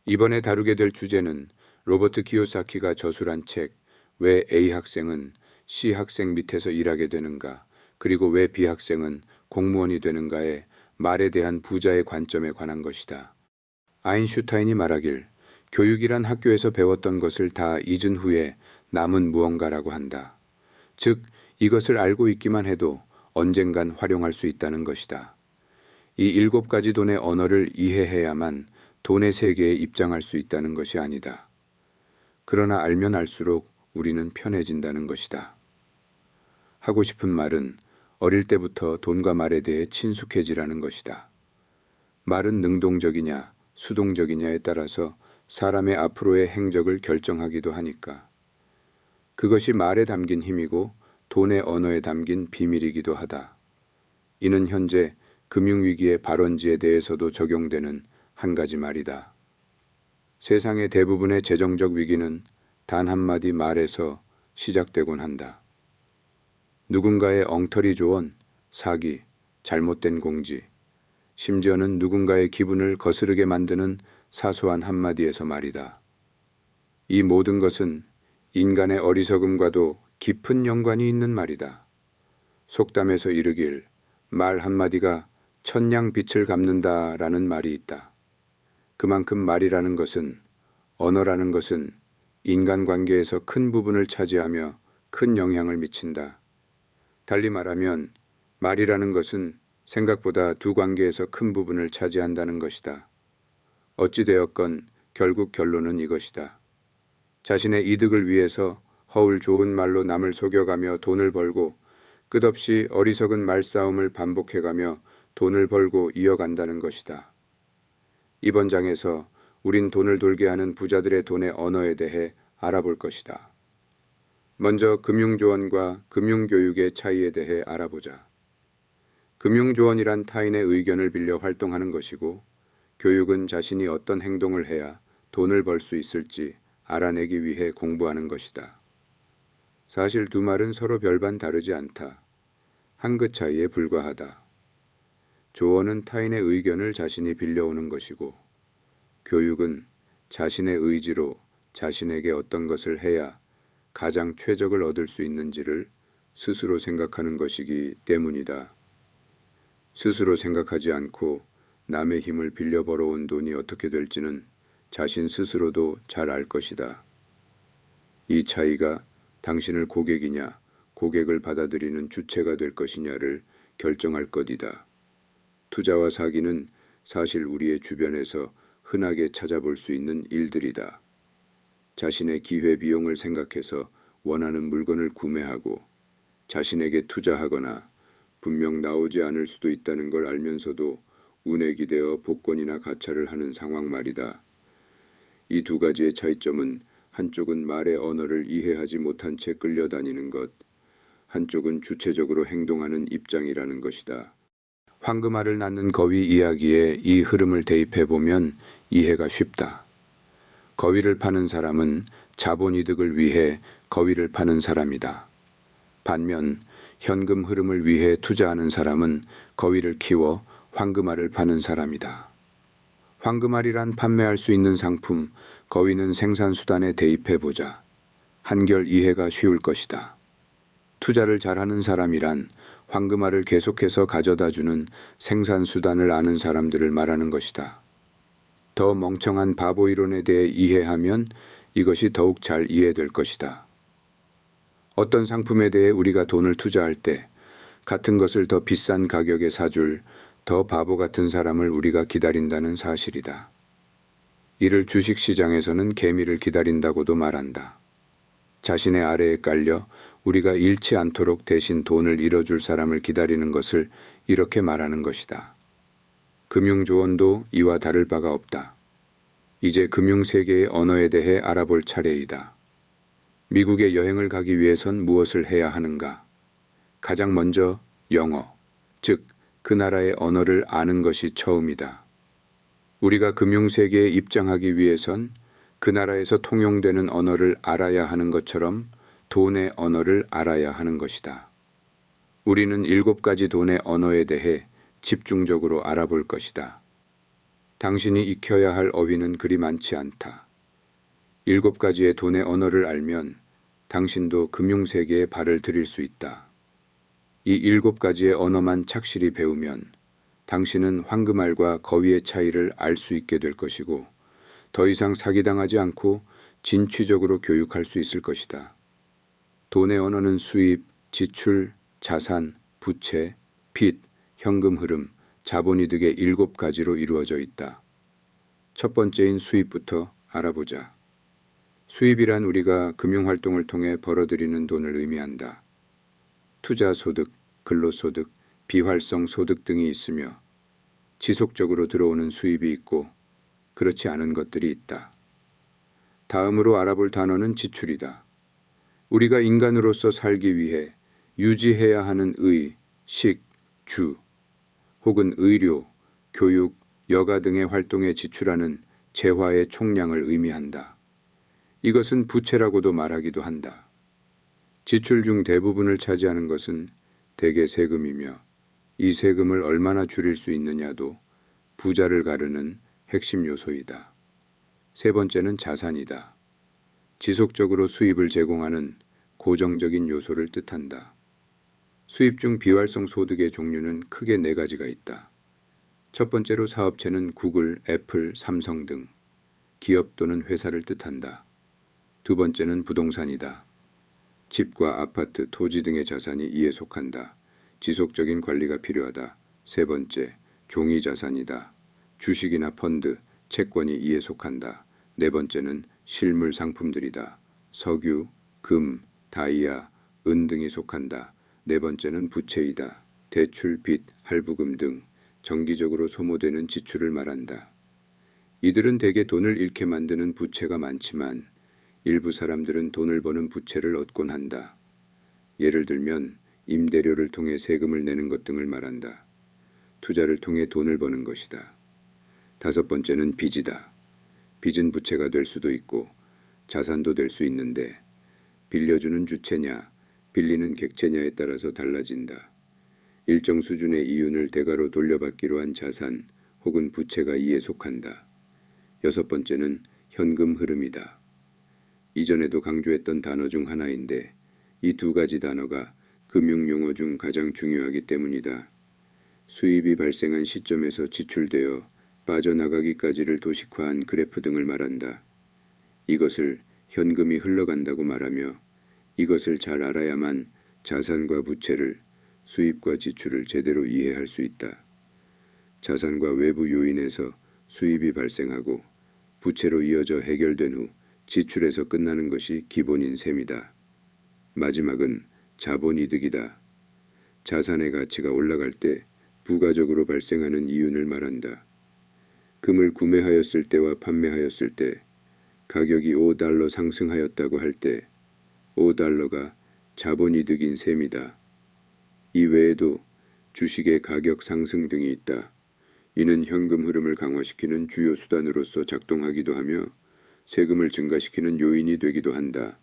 이번에 다루게 될 주제는 로버트 키요사키가 저술한 책 왜 A 학생은 C 학생 밑에서 일하게 되는가, 그리고 왜 B 학생은 공무원이 되는가의 말에 대한 부자의 관점에 관한 것이다. 아인슈타인이 말하길 교육이란 학교에서 배웠던 것을 다 잊은 후에 남은 무언가라고 한다. 즉, 이것을 알고 있기만 해도 언젠간 활용할 수 있다는 것이다. 이 7가지 돈의 언어를 이해해야만 돈의 세계에 입장할 수 있다는 것이 아니다. 그러나 알면 알수록 우리는 편해진다는 것이다. 하고 싶은 말은 어릴 때부터 돈과 말에 대해 친숙해지라는 것이다. 말은 능동적이냐 수동적이냐에 따라서 사람의 앞으로의 행적을 결정하기도 하니까. 그것이 말에 담긴 힘이고 돈의 언어에 담긴 비밀이기도 하다. 이는 현재 금융위기의 발원지에 대해서도 적용되는 한 가지 말이다. 세상의 대부분의 재정적 위기는 단 한마디 말에서 시작되곤 한다. 누군가의 엉터리 조언, 사기, 잘못된 공지, 심지어는 누군가의 기분을 거스르게 만드는 사소한 한마디에서 말이다. 이 모든 것은 인간의 어리석음과도 깊은 연관이 있는 말이다. 속담에서 이르길 말 한마디가 천냥 빛을 갚는다라는 말이 있다. 그만큼 말이라는 것은, 언어라는 것은 인간관계에서 큰 부분을 차지하며 큰 영향을 미친다. 달리 말하면 말이라는 것은 생각보다 두 관계에서 큰 부분을 차지한다는 것이다. 어찌되었건 결국 결론은 이것이다. 자신의 이득을 위해서 허울 좋은 말로 남을 속여가며 돈을 벌고 끝없이 어리석은 말싸움을 반복해가며 돈을 벌고 이어간다는 것이다. 이번 장에서 우린 돈을 돌게 하는 부자들의 돈의 언어에 대해 알아볼 것이다. 먼저 금융조언과 금융교육의 차이에 대해 알아보자. 금융조언이란 타인의 의견을 빌려 활동하는 것이고, 교육은 자신이 어떤 행동을 해야 돈을 벌 수 있을지 알아내기 위해 공부하는 것이다. 사실 두 말은 서로 별반 다르지 않다. 한 끗 차이에 불과하다. 조언은 타인의 의견을 자신이 빌려오는 것이고, 교육은 자신의 의지로 자신에게 어떤 것을 해야 가장 최적을 얻을 수 있는지를 스스로 생각하는 것이기 때문이다. 스스로 생각하지 않고 남의 힘을 빌려 벌어온 돈이 어떻게 될지는 자신 스스로도 잘 알 것이다. 이 차이가 당신을 고객이냐, 고객을 받아들이는 주체가 될 것이냐를 결정할 것이다. 투자와 사기는 사실 우리의 주변에서 흔하게 찾아볼 수 있는 일들이다. 자신의 기회비용을 생각해서 원하는 물건을 구매하고 자신에게 투자하거나 분명 나오지 않을 수도 있다는 걸 알면서도 운에 기대어 복권이나 가차를 하는 상황 말이다. 이 두 가지의 차이점은 한쪽은 말의 언어를 이해하지 못한 채 끌려다니는 것, 한쪽은 주체적으로 행동하는 입장이라는 것이다. 황금알을 낳는 거위 이야기에 이 흐름을 대입해보면 이해가 쉽다. 거위를 파는 사람은 자본이득을 위해 거위를 파는 사람이다. 반면 현금 흐름을 위해 투자하는 사람은 거위를 키워 황금알을 파는 사람이다. 황금알이란 판매할 수 있는 상품, 거위는 생산수단에 대입해보자. 한결 이해가 쉬울 것이다. 투자를 잘하는 사람이란 황금알을 계속해서 가져다주는 생산수단을 아는 사람들을 말하는 것이다. 더 멍청한 바보 이론에 대해 이해하면 이것이 더욱 잘 이해될 것이다. 어떤 상품에 대해 우리가 돈을 투자할 때 같은 것을 더 비싼 가격에 사줄 더 바보 같은 사람을 우리가 기다린다는 사실이다. 이를 주식시장에서는 개미를 기다린다고도 말한다. 자신의 아래에 깔려 우리가 잃지 않도록 대신 돈을 잃어줄 사람을 기다리는 것을 이렇게 말하는 것이다. 금융조언도 이와 다를 바가 없다. 이제 금융세계의 언어에 대해 알아볼 차례이다. 미국에 여행을 가기 위해선 무엇을 해야 하는가? 가장 먼저 영어, 즉 그 나라의 언어를 아는 것이 처음이다. 우리가 금융세계에 입장하기 위해선 그 나라에서 통용되는 언어를 알아야 하는 것처럼 돈의 언어를 알아야 하는 것이다. 우리는 7가지 돈의 언어에 대해 집중적으로 알아볼 것이다. 당신이 익혀야 할 어휘는 그리 많지 않다. 7가지의 돈의 언어를 알면 당신도 금융세계에 발을 들일 수 있다. 이 7가지의 언어만 착실히 배우면 당신은 황금알과 거위의 차이를 알 수 있게 될 것이고 더 이상 사기당하지 않고 진취적으로 교육할 수 있을 것이다. 돈의 언어는 수입, 지출, 자산, 부채, 빚, 현금 흐름, 자본이득의 7가지로 이루어져 있다. 첫 번째인 수입부터 알아보자. 수입이란 우리가 금융활동을 통해 벌어들이는 돈을 의미한다. 투자소득, 근로소득, 비활성 소득 등이 있으며 지속적으로 들어오는 수입이 있고 그렇지 않은 것들이 있다. 다음으로 알아볼 단어는 지출이다. 우리가 인간으로서 살기 위해 유지해야 하는 의, 식, 주, 혹은 의료, 교육, 여가 등의 활동에 지출하는 재화의 총량을 의미한다. 이것은 부채라고도 말하기도 한다. 지출 중 대부분을 차지하는 것은 대개 세금이며 이 세금을 얼마나 줄일 수 있느냐도 부자를 가르는 핵심 요소이다. 세 번째는 자산이다. 지속적으로 수입을 제공하는 고정적인 요소를 뜻한다. 수입 중 비활성 소득의 종류는 크게 4가지가 있다. 첫 번째로 사업체는 구글, 애플, 삼성 등 기업 또는 회사를 뜻한다. 두 번째는 부동산이다. 집과 아파트, 토지 등의 자산이 이에 속한다. 지속적인 관리가 필요하다. 세 번째, 종이 자산이다. 주식이나 펀드, 채권이 이에 속한다. 네 번째는 실물 상품들이다. 석유, 금, 다이아, 은 등이 속한다. 네 번째는 부채이다. 대출, 빚, 할부금 등 정기적으로 소모되는 지출을 말한다. 이들은 대개 돈을 잃게 만드는 부채가 많지만 일부 사람들은 돈을 버는 부채를 얻곤 한다. 예를 들면 임대료를 통해 세금을 내는 것 등을 말한다. 투자를 통해 돈을 버는 것이다. 다섯 번째는 빚이다. 빚은 부채가 될 수도 있고 자산도 될 수 있는데 빌려주는 주체냐, 빌리는 객체냐에 따라서 달라진다. 일정 수준의 이윤을 대가로 돌려받기로 한 자산 혹은 부채가 이에 속한다. 여섯 번째는 현금 흐름이다. 이전에도 강조했던 단어 중 하나인데 이 2가지 단어가 금융용어 중 가장 중요하기 때문이다. 수입이 발생한 시점에서 지출되어 빠져나가기까지를 도식화한 그래프 등을 말한다. 이것을 현금이 흘러간다고 말하며 이것을 잘 알아야만 자산과 부채를, 수입과 지출을 제대로 이해할 수 있다. 자산과 외부 요인에서 수입이 발생하고 부채로 이어져 해결된 후 지출에서 끝나는 것이 기본인 셈이다. 마지막은 자본이득이다. 자산의 가치가 올라갈 때 부가적으로 발생하는 이윤을 말한다. 금을 구매하였을 때와 판매하였을 때 가격이 $5 상승하였다고 할 때 $5가 자본이득인 셈이다. 이 외에도 주식의 가격 상승 등이 있다. 이는 현금 흐름을 강화시키는 주요 수단으로서 작동하기도 하며 세금을 증가시키는 요인이 되기도 한다.